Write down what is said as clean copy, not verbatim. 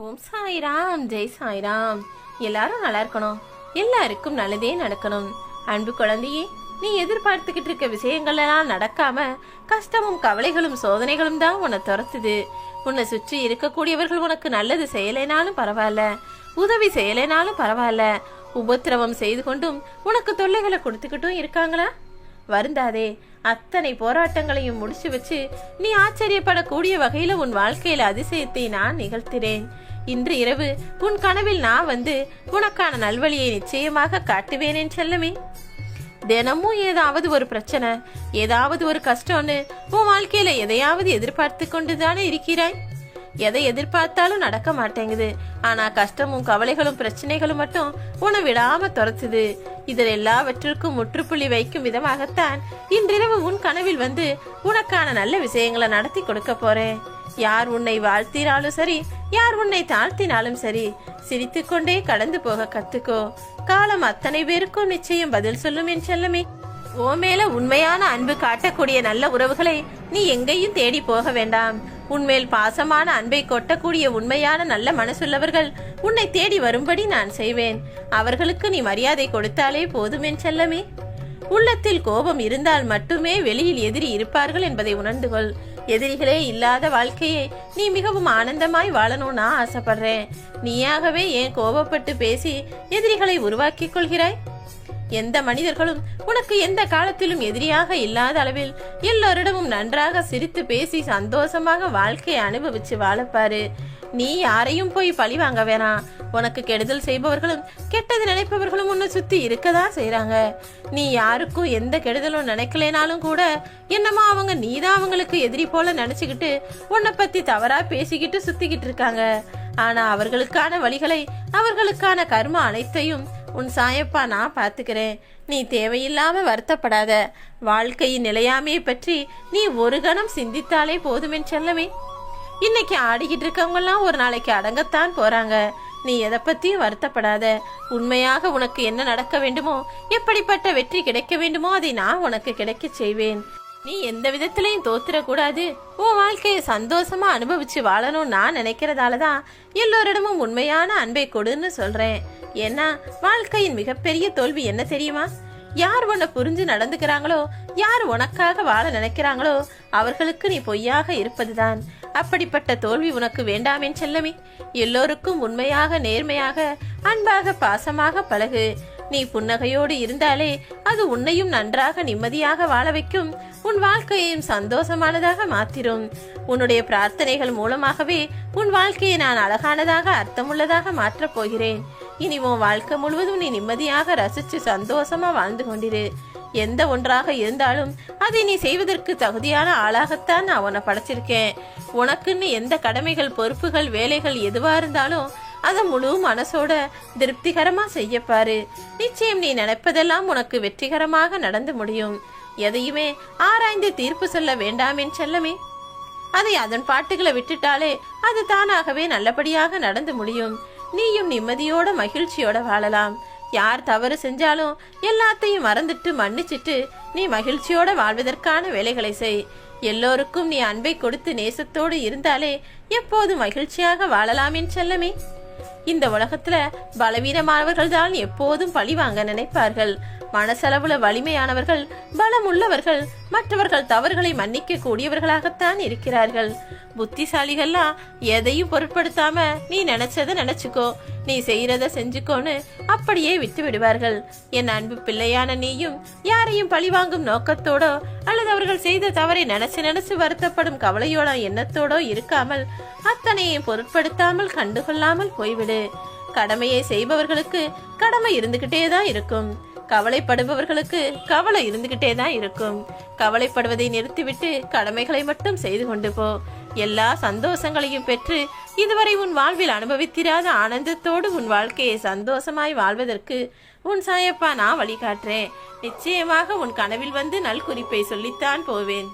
ஓம் சாய்ராம், ஜெய் சாய்ராம். எல்லாரும் நல்லா இருக்கணும், எல்லாருக்கும் நல்லதே நடக்கணும். அன்பு குழந்தையே, நீ எதிர்பார்த்துக்கிட்டு இருக்க விஷயங்கள் எல்லாம் நடக்காம கஷ்டமும் கவலைகளும் சோதனைகளும் தான் உன்னை துரத்துது. உன்னை சுற்றி இருக்கக்கூடியவர்கள் உனக்கு நல்லது செய்யலைனாலும் பரவாயில்ல, உதவி செய்யலைனாலும் பரவாயில்ல, உபத்திரவம் செய்து கொண்டும் உனக்கு தொல்லைகளை கொடுத்துக்கிட்டும் இருக்காங்களா? வருந்தாதே. அத்தனை போராட்டங்களையும் முடிச்சு வச்சு நீ ஆச்சரியப்படக்கூடிய வகையில உன் வாழ்க்கையில அதிசயத்தை நான் நிகழ்த்தினேன். இன்று இரவு உன் கனவில் நான் வந்து உனக்கான நல்வழியை நிச்சயமாக காட்டுவேனேன் செல்லமே. தினமும் ஏதாவது ஒரு பிரச்சனை, ஏதாவது ஒரு கஷ்டம்னு உன் வாழ்க்கையில எதையாவது எதிர்பார்த்து கொண்டுதானே இருக்கிறாய். எதை எதிர்பார்த்தாலும் நடக்க மாட்டேங்குது. ஆனா கஷ்டமும் கவலைகளும் பிரச்சனைகளும் மட்டும் உன்னை விடாம துரத்துது. இதில் எல்லாவற்றிற்கும் முற்றுப்புள்ளி வைக்கும் விதமாகத்தான் இன்றிரவு உன் கனவில் வந்து உனக்கான நல்ல விஷயங்களை நடத்தி கொடுக்க போறேன். யார் உன்னை வாழ்த்தினாலும் சரி, யார் உன்னை தாழ்த்தினாலும் சரி, சிரித்து கொண்டே கடந்து போக கத்துக்கோ. காலம் அத்தனை பேருக்கும் நிச்சயம் பதில் சொல்லும் என் செல்லமே. ஓ மேல உண்மையான அன்பு காட்டக்கூடிய நல்ல உறவுகளை நீ எங்கேயும் தேடி போக வேண்டாம். உன்மேல் பாசமான அன்பை கொட்டக்கூடிய உண்மையான நல்ல மனசுள்ளவர்கள் உன்னை தேடி வரும்படி நான் செய்வேன். அவர்களுக்கு நீ மரியாதை கொடுத்தாலே போதும் என் செல்லமே. உள்ளத்தில் கோபம் இருந்தால் மட்டுமே வெளியில் எதிரி இருப்பார்கள் என்பதை உணர்ந்து கொள். எதிரிகளே இல்லாத வாழ்க்கையை நீ மிகவும் ஆனந்தமாய் வாழணும்னு நான் ஆசைப்படுறேன். நீயாகவே ஏன் கோபப்பட்டு பேசி எதிரிகளை உருவாக்கி கொள்கிறாய்? எந்த மனிதர்களும் உனக்கு எந்த காலத்திலும் எதிரியாக இல்லாத அளவில் எல்லோரிடமும் நன்றாக சிரித்து பேசி சந்தோஷமாக வாழ்க்கையை அனுபவிச்சு வாழப்பாரு. நீ யாரையும் போய் பழி வாங்க வேணாம். உனக்கு கெடுதல் செய்பவர்களும் கெட்டது நினைப்பவர்களும் உன்னை சுத்தி இருக்கதான் செய்யறாங்க. நீ யாருக்கும் எந்த கெடுதலும் நினைக்கலனாலும் கூட என்னமா அவங்க நீதான் அவங்களுக்கு எதிரி போல நினைச்சுக்கிட்டு உன்னை பத்தி தவறா பேசிக்கிட்டு சுத்திக்கிட்டு இருக்காங்க. ஆனா அவர்களுக்கான வழிகளை, அவர்களுக்கான கர்ம அனைத்தையும் உன் சாயப்பா நான் பாத்துக்கிறேன். நீ தேவையில்லாம வருத்தப்படாத. வாழ்க்கையின் நிலையாமையை பற்றி நீ ஒரு கணம் சிந்தித்தாலே போதுமென் செல்லமே. இன்னைக்கு ஆடிக்கிட்டு இருக்கவங்க எல்லாம் ஒரு நாளைக்கு அடங்கத்தான் போறாங்க. நீ எதை பத்தியும் வருத்தப்படாத. உண்மையாக உனக்கு என்ன நடக்க வேண்டுமோ, எப்படிப்பட்ட வெற்றி கிடைக்க வேண்டுமோ அதை நான் உனக்கு கிடைக்க செய்வேன். நீ எந்த விதத்திலையும் தோத்துறக்கூடாது. உன் வாழ்க்கையை சந்தோஷமா அனுபவிச்சு வாழணும் நான் நினைக்கிறதாலதான் எல்லோரிடமும் உண்மையான அன்பை கொடுன்னு சொல்றேன். ஏன்னா வாழ்க்கையின் மிகப்பெரிய தோல்வி என்ன தெரியுமா? யார் உன்னை புரிஞ்சு நடந்துக்கிறாங்களோ, யார் உனக்காக வாழ நினைக்கிறாங்களோ அவர்களுக்கு நீ பொய்யாக இருப்பதுதான். அப்படிப்பட்ட தோல்வி உனக்கு வேண்டாமே செல்லமே. எல்லோருக்கும் உண்மையாக, நேர்மையாக, அன்பாக, பாசமாக பழகு. நீ புன்னகையோடு இருந்தாலே அது உன்னையும் நன்றாக நிம்மதியாக வாழ வைக்கும். உன் வாழ்க்கையையும் சந்தோஷமானதாக மாத்திரும். உன்னுடைய பிரார்த்தனைகள் மூலமாகவே உன் வாழ்க்கையை நான் அழகானதாக, அர்த்தமுள்ளதாக மாற்றப் போகிறேன். இனி உன் வாழ்க்கை முழுவதும் நீ நிம்மதியாக ரசிச்சு சந்தோஷமா வாழ்ந்து கொண்டிரு. எந்த ஒன்றாக இருந்தாலும் அதை நீ செய்வதற்கு தகுதியான ஆளாகத்தான் நான் உன்னை படைச்சிருக்கேன். உனக்குன்னு எந்த கடமைகள், பொறுப்புகள், வேலைகள் எதுவா இருந்தாலும் அதை முழு மனசோட திருப்திகரமா செய்யப்பாரு. நிச்சயம் நீ நினைப்பதெல்லாம் உனக்கு வெற்றிகரமாக நடந்து முடியும். எதையுமே ஆராய்ந்து தீர்ப்பு சொல்ல வேண்டாமேன் செல்லமே. அதை அதன் பாட்டுகளை விட்டுட்டாலே அது தானாகவே நல்லபடியாக நடந்து முடியும். நீயும் நிம்மதியோட மகிழ்ச்சியோட வாழலாம். யார் தவறு செஞ்சாலும் எல்லாத்தையும் மறந்துட்டு மன்னிச்சிட்டு நீ மகிழ்ச்சியோட வாழ்வதற்கான வேலைகளை செய். எல்லோருக்கும் நீ அன்பை கொடுத்து நேசத்தோடு இருந்தாலே எப்போது மகிழ்ச்சியாக வாழலாமேன் செல்லமே. இந்த உலகத்துல பலவீனமானவர்கள் தான் எப்போதும் பழி வாங்க நினைப்பார்கள். மனசளவுல வலிமையானவர்கள், பலம் உள்ளவர்கள், மற்றவர்கள் தவறுகளை மன்னிக்க கூடியவர்களாகத்தான் இருக்கிறார்கள். புத்திசாலிகள்லாம் எதையும் பொருட்படுத்தாம நீ நினைச்சத நினைச்சுக்கோ, நீ செய்யறத செஞ்சுக்கோன்னு அப்படியே விட்டு விடுவார்கள். என் அன்பு பிள்ளையான நீயும் யாரையும் பழிவாங்கும் நோக்கத்தோடோ அல்லது அவர்கள் செய்த தவறை நினைச்சு நினைச்சு வருத்தப்படும் கவலையோட எண்ணத்தோடோ இருக்காமல் அத்தனையும் பொருட்படுத்தாமல் கண்டுகொள்ளாமல் போய்விடு. கடமையை செய்பவர்களுக்கு கடமை இருந்துகிட்டே தான் இருக்கும். கவலைப்படுபவர்களுக்கு கவலை இருந்துகிட்டே தான் இருக்கும். கவலைப்படுவதை நிறுத்திவிட்டு கடமைகளை மட்டும் செய்து கொண்டு போ. எல்லா சந்தோஷங்களையும் பெற்று இதுவரை உன் வாழ்வில் அனுபவித்திராத ஆனந்தத்தோடு உன் வாழ்க்கையை சந்தோஷமாய் வாழ்வதற்கு உன் சாயப்பா நான் வழிகாட்டுறேன். நிச்சயமாக உன் கனவில் வந்து நல் குறிப்பை சொல்லித்தான் போவேன்.